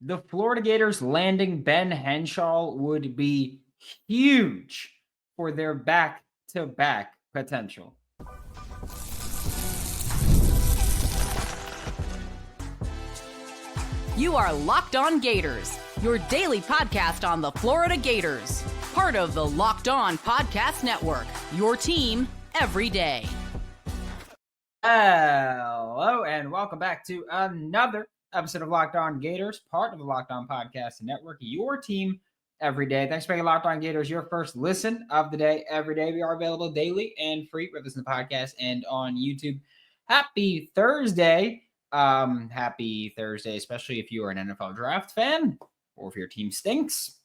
The Florida Gators landing Ben Henshall would be huge for their back-to-back potential. You are Locked On Gators, your daily podcast on the Florida Gators. Part of the Locked On Podcast Network, your team every day. Hello, and welcome back to another episode of Locked On Gators, part of the Locked On Podcast Network, your team every day. Thanks for making Locked On Gators your first listen of the day every day. We are available daily and free, whether it's in the podcast and on YouTube. Happy Thursday. Happy Thursday, especially if you are an NFL draft fan or if your team stinks.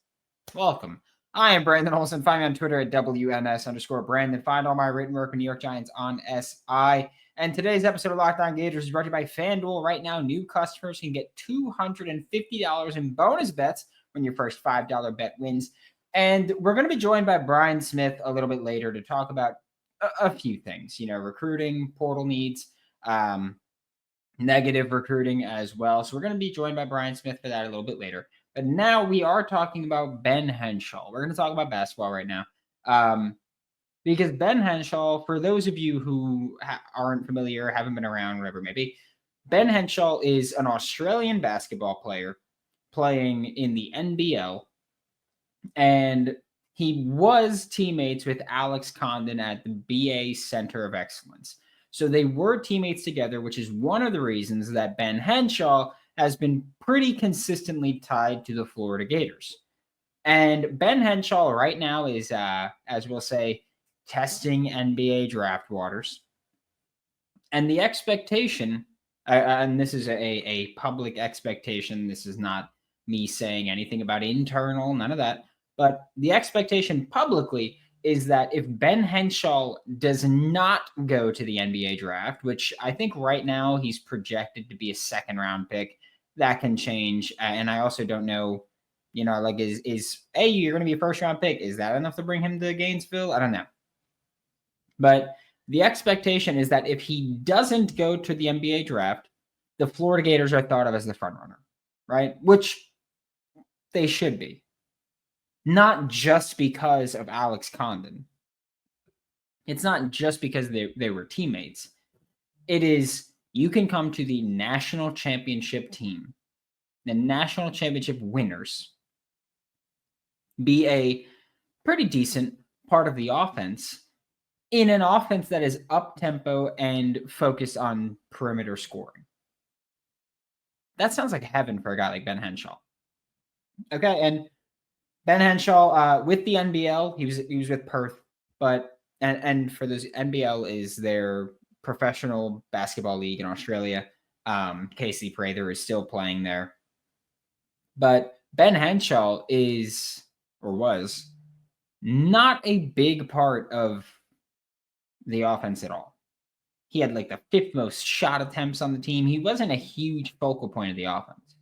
Welcome. I am Brandon Olsen. Find me on Twitter at WNS_Brandon. Find all my written work for New York Giants on SI. And today's episode of Locked On Gators is brought to you by FanDuel. Right now, new customers can get $250 in bonus bets when your first $5 bet wins. And we're going to be joined by Brian Smith a little bit later to talk about a few things, recruiting, portal needs, negative recruiting as well. So we're going to be joined by Brian Smith for that a little bit later. But now we are talking about Ben Henshall. We're going to talk about basketball right now. Because Ben Henshall, for those of you who aren't familiar, haven't been around, whatever it may be, Ben Henshall is an Australian basketball player playing in the NBL. And he was teammates with Alex Condon at the BA Center of Excellence. So they were teammates together, which is one of the reasons that Ben Henshall has been pretty consistently tied to the Florida Gators. And Ben Henshall right now is, as we'll say, testing NBA draft waters. And the expectation, and this is a public expectation, this is not me saying anything about internal, none of that, but the expectation publicly is that if Ben Henshall does not go to the NBA draft, which I think right now he's projected to be a second-round pick, that can change. And I also don't know, hey, you're going to be a first-round pick. Is that enough to bring him to Gainesville? I don't know. But the expectation is that if he doesn't go to the NBA draft, the Florida Gators are thought of as the front runner, right? Which they should be. Not just because of Alex Condon. It's not just because they were teammates. It is, you can come to the national championship team, the national championship winners, be a pretty decent part of the offense in an offense that is up-tempo and focused on perimeter scoring. That sounds like heaven for a guy like Ben Henshall. Okay, and Ben Henshall with the NBL, he was with Perth, but and for those, NBL is their professional basketball league in Australia. Casey Prather is still playing there, but Ben Henshall is, or was, not a big part of the offense at all. He had like the 5th most shot attempts on the team. He wasn't a huge focal point of the offense.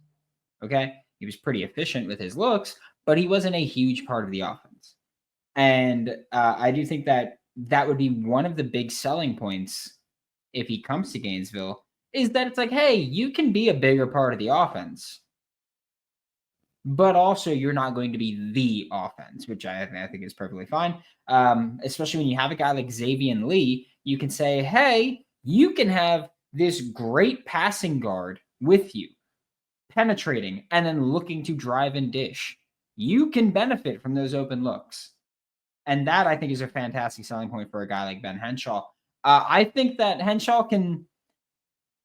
Okay, he was pretty efficient with his looks, but he wasn't a huge part of the offense. And I do think that would be one of the big selling points if he comes to Gainesville, is that it's like, hey, you can be a bigger part of the offense, but also you're not going to be the offense, which I think is perfectly fine. Especially when you have a guy like Xavier Lee, you can say, hey, you can have this great passing guard with you, penetrating and then looking to drive and dish. You can benefit from those open looks. And that, I think, is a fantastic selling point for a guy like Ben Henshall. I think that Henshall can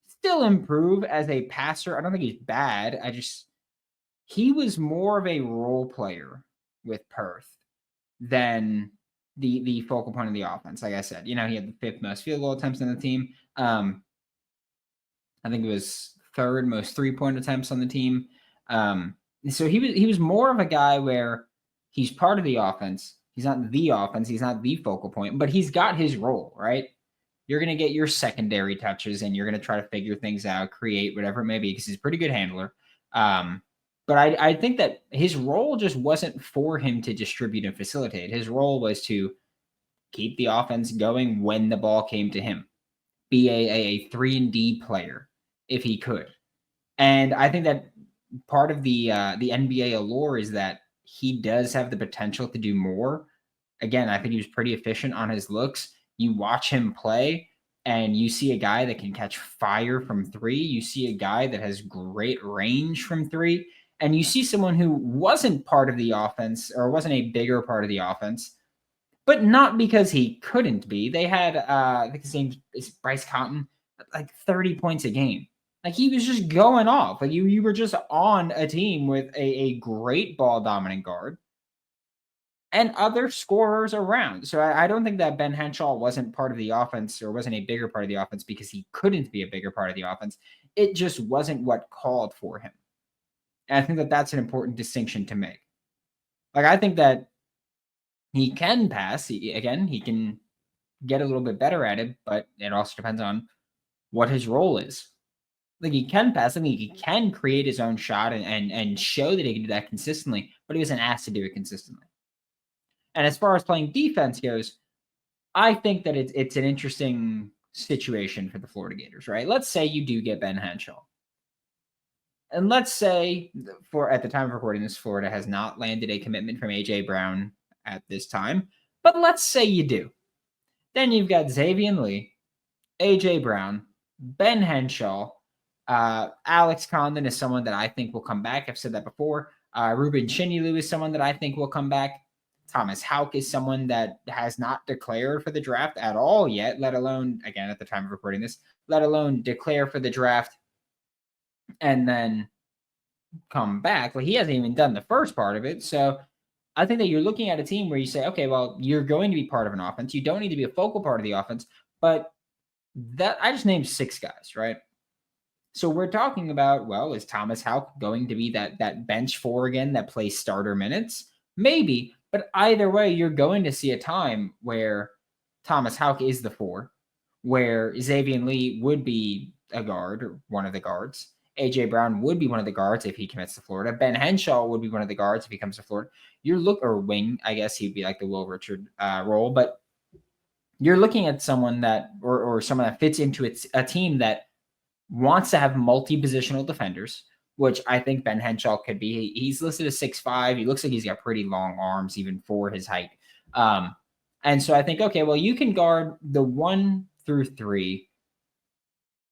still improve as a passer. I don't think he's bad. He was more of a role player with Perth than the focal point of the offense. Like I said, he had the 5th most field goal attempts on the team. I think it was 3rd most 3-point attempts on the team. So he was more of a guy where he's part of the offense. He's not the offense. He's not the focal point, but he's got his role, right? You're going to get your secondary touches and you're going to try to figure things out, create whatever it may be, because he's a pretty good handler. But I think that his role just wasn't for him to distribute and facilitate. His role was to keep the offense going when the ball came to him. Be a 3-and-D player if he could. And I think that part of the NBA allure is that he does have the potential to do more. Again, I think he was pretty efficient on his looks. You watch him play and you see a guy that can catch fire from three. You see a guy that has great range from three. And you see someone who wasn't part of the offense or wasn't a bigger part of the offense, but not because he couldn't be. They had, I think his name is Bryce Cotton, like 30 points a game. Like he was just going off. Like you were just on a team with a great ball dominant guard and other scorers around. So I don't think that Ben Henshall wasn't part of the offense or wasn't a bigger part of the offense because he couldn't be a bigger part of the offense. It just wasn't what called for him. And I think that that's an important distinction to make. Like I think that he can pass. He can get a little bit better at it, but it also depends on what his role is. Like he can pass. I mean, he can create his own shot and show that he can do that consistently, but he wasn't asked to do it consistently. And as far as playing defense goes, I think that it's an interesting situation for the Florida Gators, right? Let's say you do get Ben Henshall. And let's say at the time of recording this, Florida has not landed a commitment from A.J. Brown at this time. But let's say you do. Then you've got Xavier Lee, A.J. Brown, Ben Henshall, Alex Condon is someone that I think will come back. I've said that before. Ruben Chinyelu is someone that I think will come back. Thomas Houck is someone that has not declared for the draft at all yet, let alone, again, at the time of recording this, let alone declare for the draft and then come back. Like he hasn't even done the first part of it. So I think that you're looking at a team where you say, okay, well, you're going to be part of an offense. You don't need to be a focal part of the offense, but that I just named 6 guys, right? So we're talking about, well, is Thomas Houck going to be that bench 4 again that plays starter minutes? Maybe, but either way, you're going to see a time where Thomas Houck is the 4, where Xavier Lee would be a guard or one of the guards. A.J. Brown would be one of the guards if he commits to Florida. Ben Henshall would be one of the guards if he comes to Florida. Or wing, I guess he'd be like the Will Richard role, but you're looking at someone that, or someone that fits into a team that wants to have multi-positional defenders, which I think Ben Henshall could be. He's listed as 6'5". He looks like he's got pretty long arms, even for his height. And so I think, okay, well, you can guard the 1 through 3,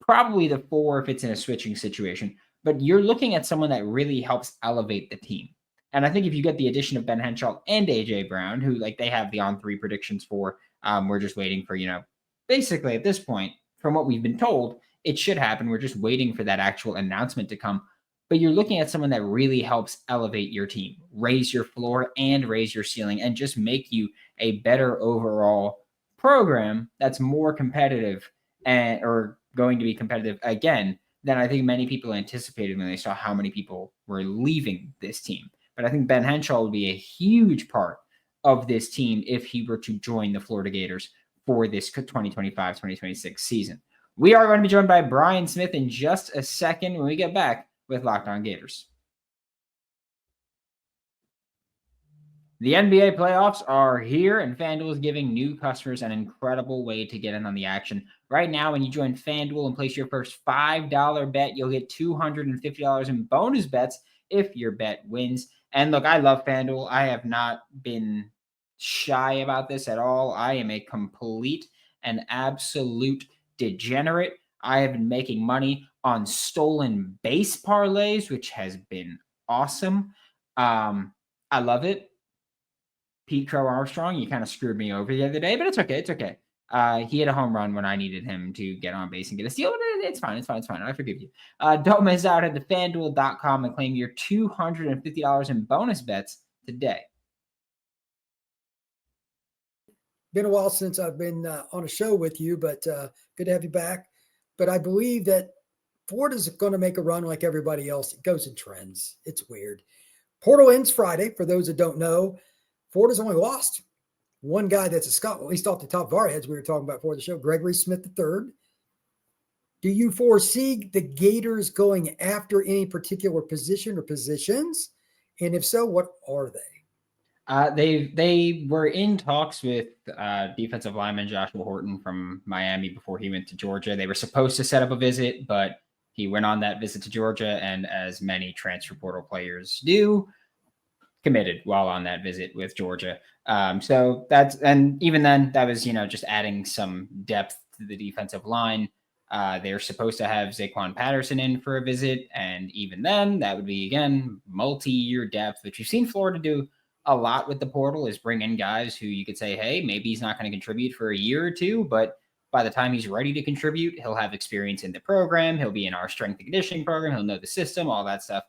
probably the 4 if it's in a switching situation, but you're looking at someone that really helps elevate the team. And I think if you get the addition of Ben Henshall and A.J. Brown, who like they have the on-3 predictions for, we're just waiting for, basically at this point, from what we've been told, it should happen. We're just waiting for that actual announcement to come. But you're looking at someone that really helps elevate your team, raise your floor and raise your ceiling, and just make you a better overall program that's more competitive or going to be competitive again than I think many people anticipated when they saw how many people were leaving this team. But I think Ben Henshall would be a huge part of this team if he were to join the Florida Gators for this 2025-2026 season. We are going to be joined by Brian Smith in just a second when we get back with Locked On Gators. The NBA playoffs are here, and FanDuel is giving new customers an incredible way to get in on the action. Right now, when you join FanDuel and place your first $5 bet, you'll get $250 in bonus bets if your bet wins. And look, I love FanDuel. I have not been shy about this at all. I am a complete and absolute degenerate. I have been making money on stolen base parlays, which has been awesome. I love it. Pete Crow Armstrong, you kind of screwed me over the other day, but it's okay. It's okay. He hit a home run when I needed him to get on base and get a steal. But it's fine. It's fine. It's fine. I forgive you. Don't miss out at FanDuel.com and claim your $250 in bonus bets today. Been a while since I've been on a show with you, but good to have you back. But I believe that Florida's going to make a run like everybody else. It goes in trends. It's weird. Portal ends Friday. For those that don't know, Florida's only lost one guy that's a Scot, at least off the top of our heads we were talking about before the show, Gregory Smith III. Do you foresee the Gators going after any particular position or positions? And if so, what are they? They were in talks with defensive lineman Joshua Horton from Miami before he went to Georgia. They were supposed to set up a visit, but He went on that visit to Georgia, and as many transfer portal players do, committed while on that visit with Georgia. So that's, and even then, that was, just adding some depth to the defensive line. They're supposed to have Zaquan Patterson in for a visit, and even then, that would be, again, multi-year depth, which you've seen Florida do a lot with the portal, is bring in guys who you could say, hey, maybe he's not going to contribute for a year or two, but by the time he's ready to contribute, he'll have experience in the program. He'll be in our strength and conditioning program. He'll know the system, all that stuff.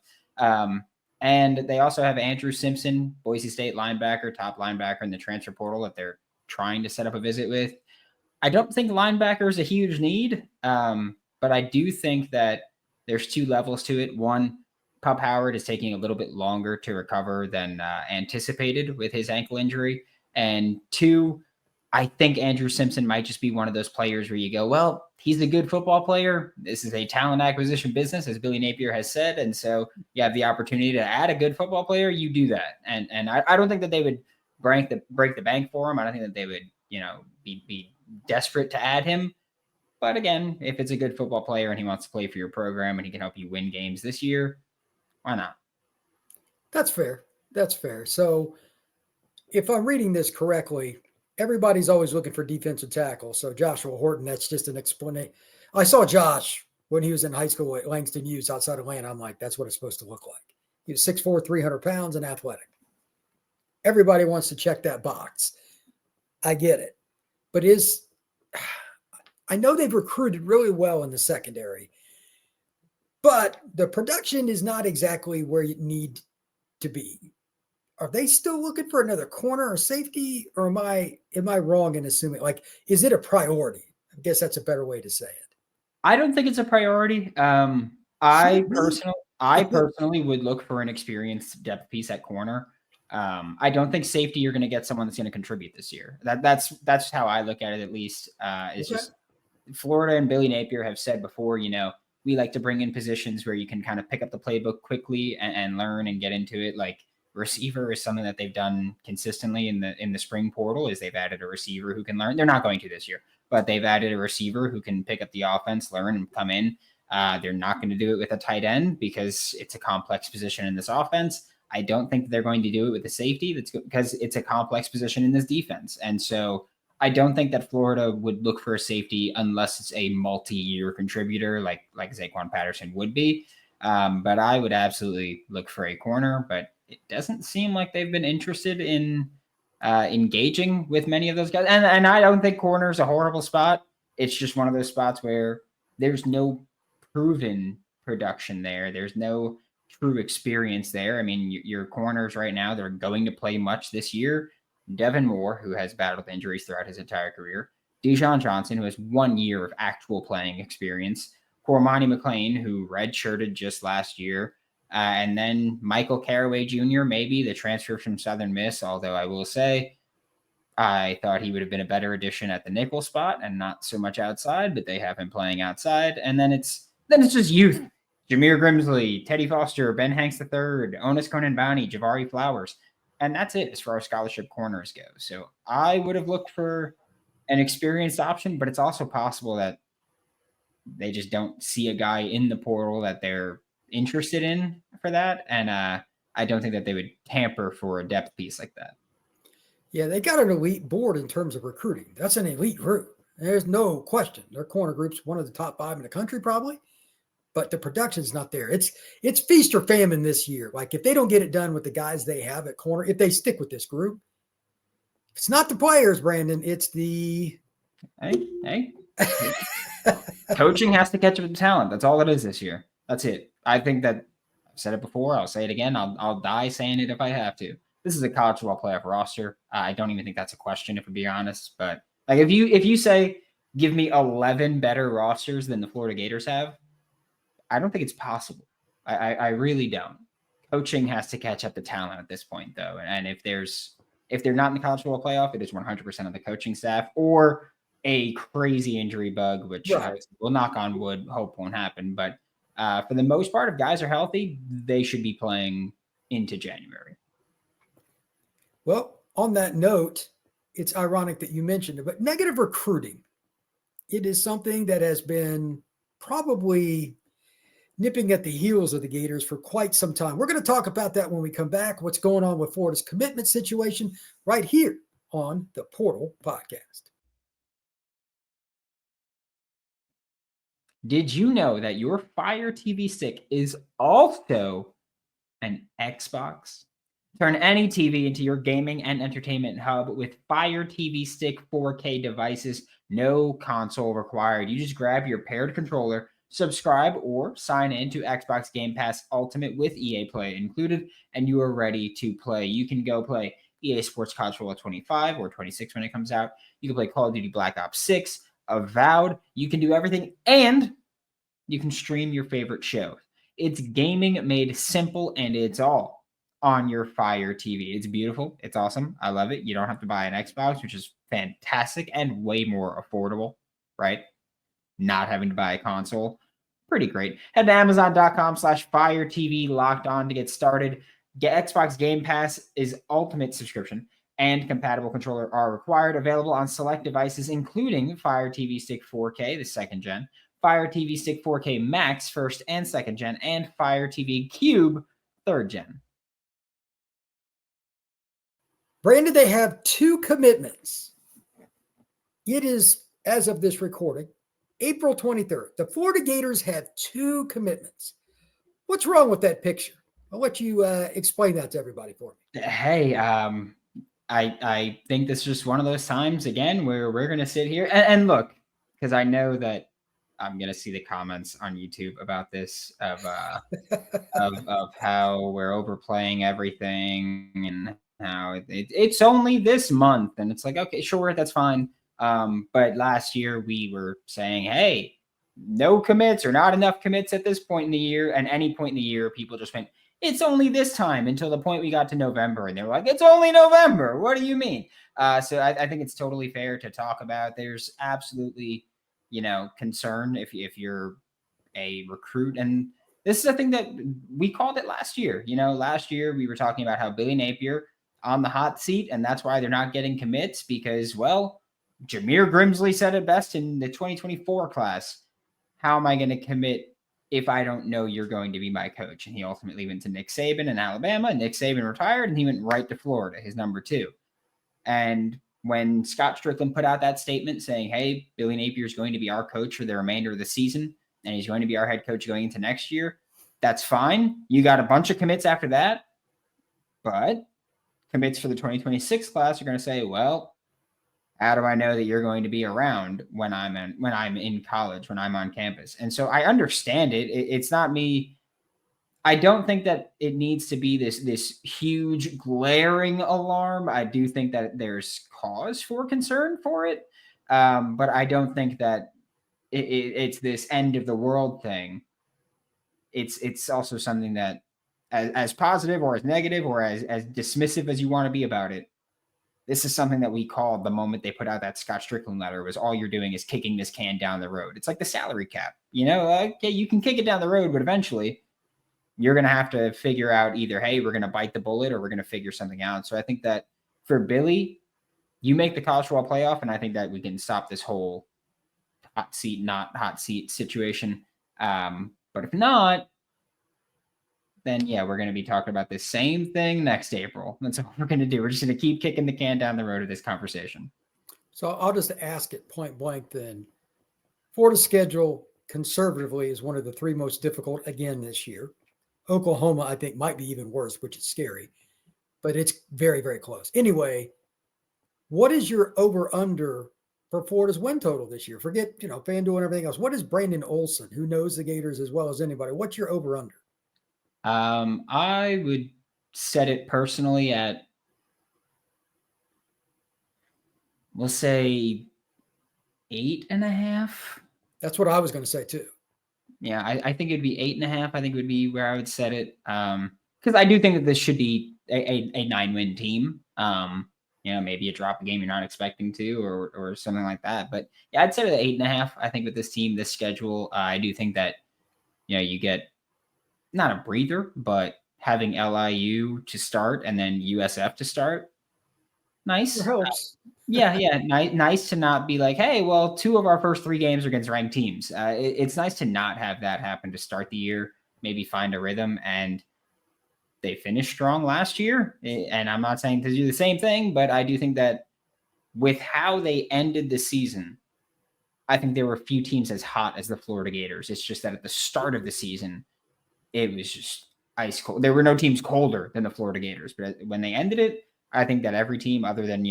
And they also have Andrew Simpson, Boise State linebacker, top linebacker in the transfer portal that they're trying to set up a visit with. I don't think linebacker is a huge need, but I do think that there's two levels to it. One, Pup Howard is taking a little bit longer to recover than anticipated with his ankle injury. And two, I think Andrew Simpson might just be one of those players where you go, well, he's a good football player. This is a talent acquisition business, as Billy Napier has said. And so you have the opportunity to add a good football player, you do that. And I don't think that they would break the bank for him. I don't think that they would, be desperate to add him. But again, if it's a good football player and he wants to play for your program and he can help you win games this year, why not? That's fair. That's fair. So if I'm reading this correctly, everybody's always looking for defensive tackle. So Joshua Horton, that's just an explanation. I saw Josh when he was in high school at Langston Hughes outside Atlanta. I'm like, that's what it's supposed to look like. He was 6'4", 300 pounds and athletic. Everybody wants to check that box. I get it. But I know they've recruited really well in the secondary, but the production is not exactly where you need to be. Are they still looking for another corner or safety, or am I wrong in assuming, is it a priority? I guess that's a better way to say it. I don't think it's a priority. I personally would look for an experienced depth piece at corner. I don't think safety, you're going to get someone that's going to contribute this year. That's how I look at it, at least. It's just Florida and Billy Napier have said before, we like to bring in positions where you can kind of pick up the playbook quickly and learn and get into it. Like receiver is something that they've done consistently in the spring portal, is they've added a receiver who can learn. They're not going to this year, but they've added a receiver who can pick up the offense, learn, and come in. They're not going to do it with a tight end because it's a complex position in this offense. I don't think they're going to do it with the safety. That's because it's a complex position in this defense. And so I don't think that Florida would look for a safety unless it's a multi-year contributor like Zaquan Patterson would be. But I would absolutely look for a corner, but it doesn't seem like they've been interested in engaging with many of those guys. And I don't think corner is a horrible spot. It's just one of those spots where there's no proven production there. There's no true experience there. I mean, your corners right now, they're going to play much this year. Devin Moore, who has battled injuries throughout his entire career. Dijon Johnson, who has 1 year of actual playing experience. Cormani McLean, who redshirted just last year. And then Michael Caraway Jr., maybe the transfer from Southern Miss, although I will say I thought he would have been a better addition at the nickel spot and not so much outside, but they have him playing outside. And then it's just youth. Jameer Grimsley, Teddy Foster, Ben Hanks III, Onus Conan Bounty, Javari Flowers. And that's it as far as scholarship corners go. So I would have looked for an experienced option, but it's also possible that they just don't see a guy in the portal that they're interested in for that. And I don't think that they would tamper for a depth piece like that. Yeah, they got an elite board in terms of recruiting. That's an elite group. There's no question. Their corner group's one of the top 5 in the country, probably. But the production's not there. It's feast or famine this year. Like if they don't get it done with the guys they have at corner, if they stick with this group, it's not the players, Brandon. It's the hey. Coaching has to catch up with talent. That's all it is this year. That's it. I think that I've said it before. I'll say it again. I'll die saying it if I have to. This is a college football playoff roster. I don't even think that's a question, if I'm being honest. But like if you say give me 11 better rosters than the Florida Gators have, I don't think it's possible. I really don't. Coaching has to catch up to talent at this point, though. And if they're not in the college football playoff, it is 100% of the coaching staff or a crazy injury bug, which we'll knock on wood, hope won't happen. But for the most part, if guys are healthy, they should be playing into January. Well, on that note, it's ironic that you mentioned it, but negative recruiting. It is something that has been probably nipping at the heels of the Gators for quite some time. We're going to talk about that when we come back, what's going on with Florida's commitment situation right here on the Portal Podcast. Did you know that your Fire TV stick is also an Xbox? Turn any TV into your gaming and entertainment hub with Fire TV Stick 4K devices. No console required. You just grab your paired controller, subscribe, or sign in to Xbox Game Pass Ultimate with EA Play included, and you are ready to play. You can go play EA Sports College Football 25 or 26 when it comes out. You can play Call of Duty Black Ops 6, Avowed. You can do everything, and you can stream your favorite shows. It's gaming made simple, and it's all on your Fire TV. It's beautiful. It's awesome. I love it. You don't have to buy an Xbox, which is fantastic and way more affordable, right? Not having to buy a console. Pretty great. Head to Amazon.com/Fire TV Locked On to get started. Get Xbox Game Pass is ultimate subscription, and compatible controller are required. Available on select devices, including Fire TV Stick 4K, the second gen, Fire TV Stick 4K Max, first and second gen, and Fire TV Cube, third gen. Brandon, they have 2 commitments. It is, as of this recording, April 23rd. The Florida Gators have 2 commitments. What's wrong with that picture? I'll let you explain that to everybody for me. Hey, I think this is just one of those times again where we're gonna sit here and look, because I know that I'm gonna see the comments on YouTube about this of how we're overplaying everything and how it's only this month, and it's like, okay, sure, that's fine. But last year we were saying, hey, no commits or not enough commits at this point in the year, and any point in the year, people just went, it's only this time, until the point we got to November, and they were like, it's only November. What do you mean? So I think it's totally fair to talk about. There's absolutely, concern if you're a recruit, and this is a thing that we called it last year. Last year we were talking about how Billy Napier on the hot seat, and that's why they're not getting commits because, well, Jameer Grimsley said it best in the 2024 class. How am I going to commit if I don't know you're going to be my coach? And he ultimately went to Nick Saban in Alabama. Nick Saban retired, and he went right to Florida, his number 2. And when Scott Strickland put out that statement saying, hey, Billy Napier is going to be our coach for the remainder of the season, and he's going to be our head coach going into next year, that's fine. You got a bunch of commits after that, but commits for the 2026 class are going to say, well, how do I know that you're going to be around when I'm in college, when I'm on campus? And so I understand it. It's not me. I don't think that it needs to be this huge glaring alarm. I do think that there's cause for concern for it. But I don't think that it's this end of the world thing. It's also something that as positive or as negative or as dismissive as you want to be about it, this is something that we called the moment they put out that Scott Strickland letter was all you're doing is kicking this can down the road. It's like the salary cap, okay, you can kick it down the road, but eventually you're going to have to figure out either, hey, we're going to bite the bullet or we're going to figure something out. So I think that for Billy, you make the college football playoff, and I think that we can stop this whole hot seat, not hot seat situation. But if not, then yeah, we're going to be talking about the same thing next April. That's what we're going to do. We're just going to keep kicking the can down the road of this conversation. So I'll just ask it point blank then. Florida's schedule conservatively is one of the 3 most difficult again this year. Oklahoma, I think, might be even worse, which is scary, but it's very, very close. Anyway, what is your over-under for Florida's win total this year? Forget, FanDuel and everything else. What is Brandon Olsen, who knows the Gators as well as anybody? What's your over-under? I would set it personally at, we'll say 8.5. That's what I was going to say too. Yeah, I think it'd be 8.5. I think it would be where I would set it. Because I do think that this should be a 9-win team. Maybe a drop a game you're not expecting to, or something like that. But yeah, I'd set it at 8.5. I think with this team, this schedule, I do think that you get not a breather, but having LIU to start and then USF to start, Nice. It helps. Yeah. Nice to not be like, hey, well, 2 of our first 3 games are against ranked teams. It's nice to not have that happen to start the year, maybe find a rhythm. And they finished strong last year. And I'm not saying to do the same thing, but I do think that with how they ended the season, I think there were few teams as hot as the Florida Gators. It's just that at the start of the season, it was just ice cold. There were no teams colder than the Florida Gators. But when they ended it, I think that every team other than,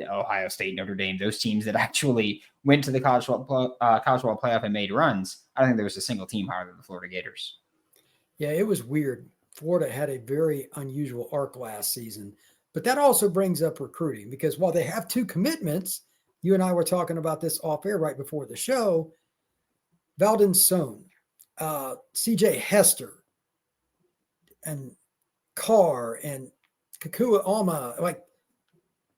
Ohio State, Notre Dame, those teams that actually went to the college football playoff and made runs, I don't think there was a single team higher than the Florida Gators. Yeah, it was weird. Florida had a very unusual arc last season, but that also brings up recruiting because while they have 2 commitments, you and I were talking about this off air right before the show. Valdon Sohn, CJ Hester, and Carr and Kakua Alma, like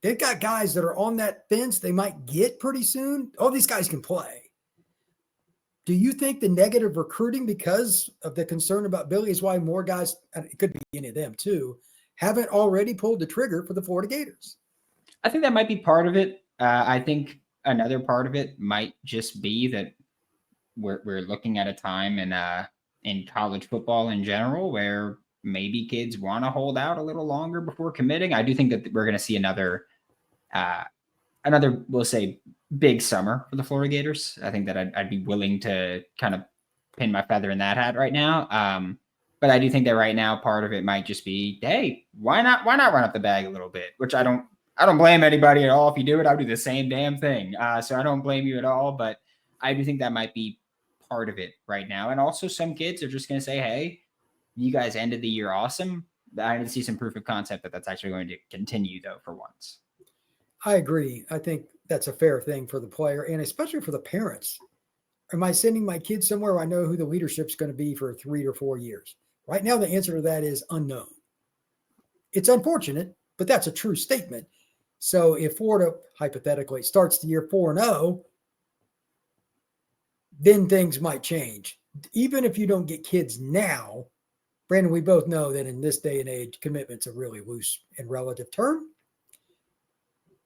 they've got guys that are on that fence they might get pretty soon. All these guys can play. Do you think the negative recruiting because of the concern about Billy is why more guys, and it could be any of them too, haven't already pulled the trigger for the Florida Gators? I think that might be part of it. I think another part of it might just be that we're looking at a time in college football in general where maybe kids want to hold out a little longer before committing. I do think that we're going to see another, we'll say, big summer for the Florida Gators. I think that I'd be willing to kind of pin my feather in that hat right now. But I do think that right now part of it might just be, hey, why not run up the bag a little bit? Which I don't blame anybody at all. If you do it, I'll do the same damn thing. So I don't blame you at all. But I do think that might be part of it right now. And also some kids are just going to say, hey, you guys ended the year awesome. I need to see some proof of concept that that's actually going to continue, though, for once. I agree. I think that's a fair thing for the player and especially for the parents. Am I sending my kids somewhere where I know who the leadership's going to be for 3 or 4 years? Right now, the answer to that is unknown. It's unfortunate, but that's a true statement. So if Florida, hypothetically, starts the year 4-0, then things might change. Even if you don't get kids now, Brandon, we both know that in this day and age, commitment's a really loose and relative term.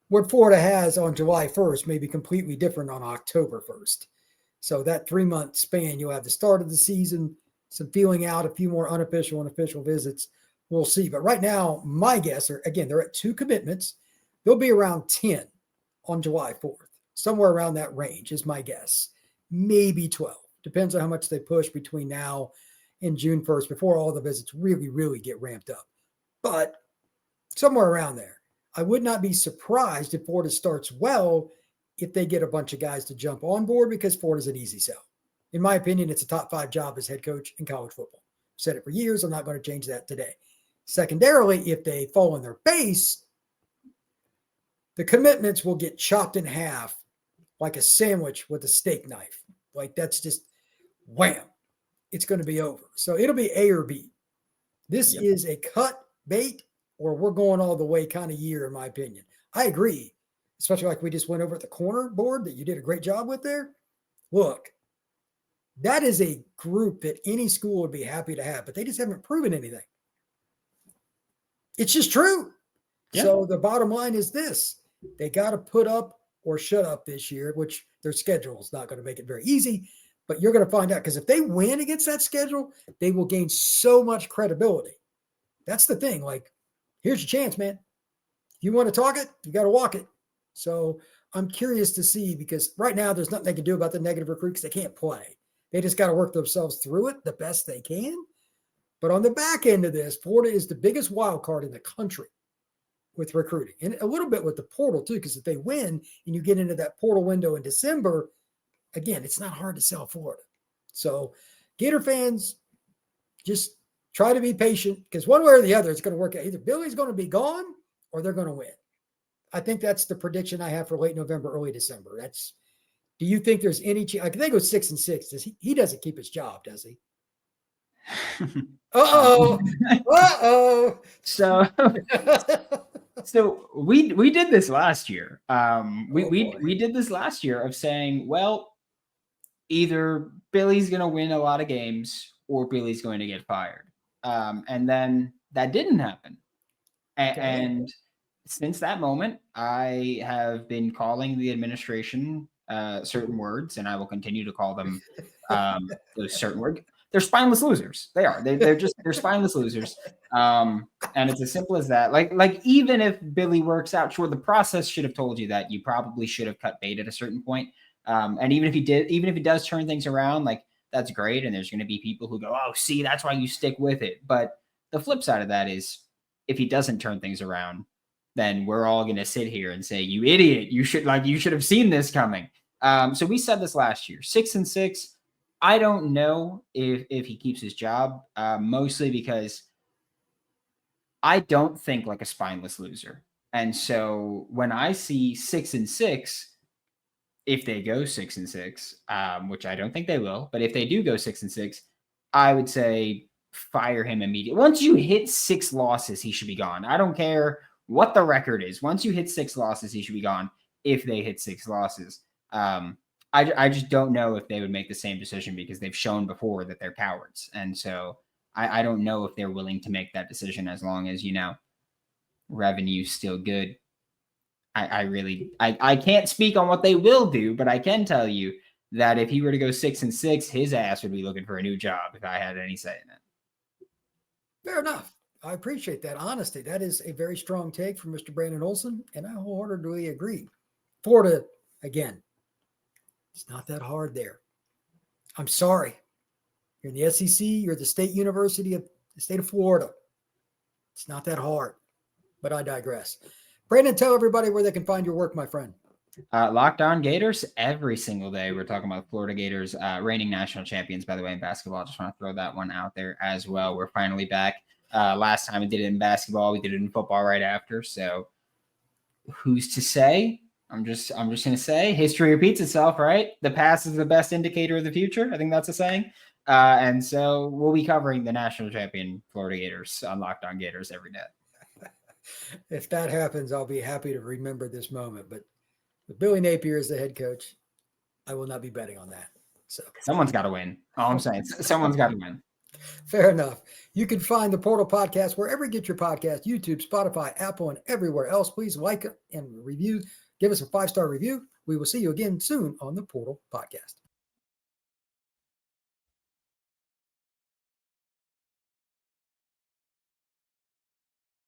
What Florida has on July 1st may be completely different on October 1st. So that 3-month span, you'll have the start of the season, some feeling out, a few more unofficial and official visits. We'll see. But right now, my guess, again, they're at 2 commitments. They'll be around 10 on July 4th. Somewhere around that range is my guess. Maybe 12. Depends on how much they push between now and June 1st before all the visits really, really get ramped up. But somewhere around there. I would not be surprised if Florida starts well if they get a bunch of guys to jump on board because Florida's an easy sell. In my opinion, it's a top 5 job as head coach in college football. I've said it for years. I'm not going to change that today. Secondarily, if they fall on their face, the commitments will get chopped in half like a sandwich with a steak knife. Like that's just wham. It's going to be over. So it'll be A or B. This is a cut bait or we're going all the way kind of year, in my opinion. I agree, especially like we just went over at the corner board that you did a great job with there. Look, that is a group that any school would be happy to have, but they just haven't proven anything. It's just true. Yeah. So the bottom line is this. They got to put up or shut up this year, which their schedule is not going to make it very easy, but you're going to find out because if they win against that schedule, they will gain so much credibility. That's the thing. Like, here's your chance, man. If you want to talk it, you got to walk it. So I'm curious to see because right now there's nothing they can do about the negative recruit because they can't play. They just got to work themselves through it the best they can. But on the back end of this, Florida is the biggest wild card in the country with recruiting and a little bit with the portal too, because if they win and you get into that portal window in December, again, it's not hard to sell Florida. So Gator fans, just try to be patient because one way or the other, it's going to work out. Either Billy's going to be gone or they're going to win. I think that's the prediction I have for late November, early December. Do you think there's any chance? I think they go 6-6. Does he doesn't keep his job, does he? So we did this last year. We did this last year of saying, well, either Billy's going to win a lot of games or Billy's going to get fired. And then that didn't happen. And since that moment, I have been calling the administration certain words, and I will continue to call them those certain words. They're spineless losers. They are. They're spineless losers. And it's as simple as that. Like even if Billy works out, sure, the process should have told you that you probably should have cut bait at a certain point. And even if he does turn things around, like that's great. And there's going to be people who go, oh, see, that's why you stick with it. But the flip side of that is if he doesn't turn things around, then we're all going to sit here and say, you idiot, you should have seen this coming. So we said this last year, 6-6. I don't know if he keeps his job, mostly because I don't think like a spineless loser. And so when I see 6-6, if they go 6-6, which I don't think they will, but if they do go 6-6, I would say fire him immediately. Once you hit 6 losses, he should be gone. I don't care what the record is. Once you hit 6 losses, he should be gone. If they hit 6 losses, I just don't know if they would make the same decision because they've shown before that they're cowards. And so I don't know if they're willing to make that decision as long as, revenue's still good. I can't speak on what they will do, but I can tell you that if he were to go 6-6, his ass would be looking for a new job if I had any say in it. Fair enough. I appreciate that honesty. That is a very strong take from Mr. Brandon Olsen, and I wholeheartedly agree. Florida, again, it's not that hard there. I'm sorry. You're in the SEC. You're the State University of the state of Florida. It's not that hard, but I digress. Brandon, tell everybody where they can find your work, my friend. Locked On Gators every single day. We're talking about Florida Gators, reigning national champions, by the way, in basketball. I just want to throw that one out there as well. We're finally back. Last time we did it in basketball, we did it in football right after. So who's to say? I'm just going to say history repeats itself, right? The past is the best indicator of the future. I think that's a saying. And so we'll be covering the national champion Florida Gators on Locked On Gators every day. If that happens, I'll be happy to remember this moment. But with Billy Napier as the head coach, I will not be betting on that. So someone's got to win. All I'm saying, someone's got to win. Fair enough. You can find the Portal Podcast wherever you get your podcast, YouTube, Spotify, Apple, and everywhere else. Please like and review. Give us a 5-star review. We will see you again soon on the Portal Podcast.